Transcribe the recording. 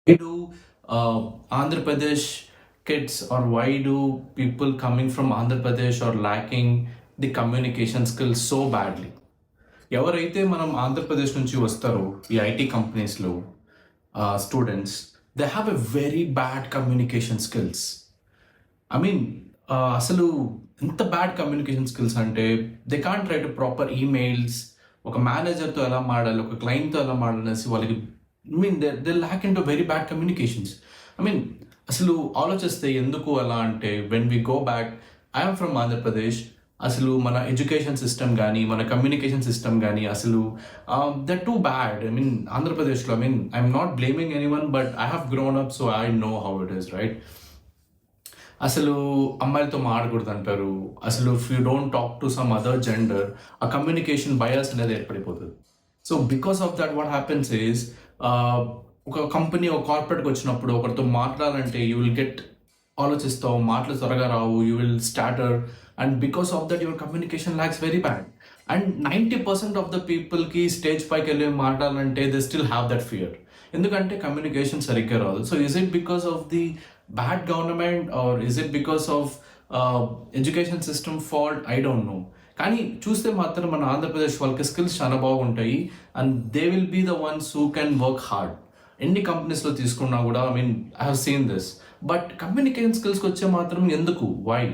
Why do Andhra Pradesh kids, or why do people coming from Andhra Pradesh are lacking the communication skills so badly? ఎవరైతే మనం ఆంధ్రప్రదేశ్ నుంచి వస్తారో ఈ IT కంపెనీస్లో students, they have a very bad communication skills. I mean అసలు ఎంత bad communication skills అంటే they can't right proper emails. ఒక మేనేజర్తో ఎలా మాడాలి, ఒక క్లయింట్తో ఎలా మాడాలనేసి వాళ్ళకి they lakh in to very bad communications. I mean అసలు ఆలోచిస్తే ఎందుకు అలా అంటే, when we go back, I'm from Andhra Pradesh. అసలు మన ఎడ్యుకేషన్ సిస్టమ్ కానీ మన కమ్యూనికేషన్ సిస్టమ్ కానీ అసలు that too bad. I mean ఆంధ్రప్రదేశ్లో, I'm not blaming anyone, but I have grown up, so I know how it is, right? అసలు అమ్మాయిలతో మాడకూడదు అంటారు. అసలు if you don't talk to some other gender, ఆ communication bias అనేది ఏర్పడిపోతుంది. So because of that what happens is, ఒక company, ఒక కార్పొరేట్కి వచ్చినప్పుడు ఒకరితో మాట్లాడాలంటే యూ విల్ గెట్ ఆలోచిస్తావు, మాటలు త్వరగా రావు, you will stator, and because of that your communication lakhs very bad. And 90% of the పీపుల్కి స్టేజ్ పైకి వెళ్ళి మాట్లాడాలంటే they still have that fear. ఎందుకంటే కమ్యూనికేషన్ సరిగ్గా రాదు. So is it because of the bad government, are is it because of education system fault? I don't know. కానీ చూస్తే మాత్రం మన ఆంధ్రప్రదేశ్ వాళ్ళకి స్కిల్స్ చాలా బాగుంటాయి, and they will be the ones who can work hard. ఎన్ని కంపెనీస్లో తీసుకున్నా కూడా, I have seen this. But communication స్కిల్స్కి వచ్చే మాత్రం ఎందుకు? వై?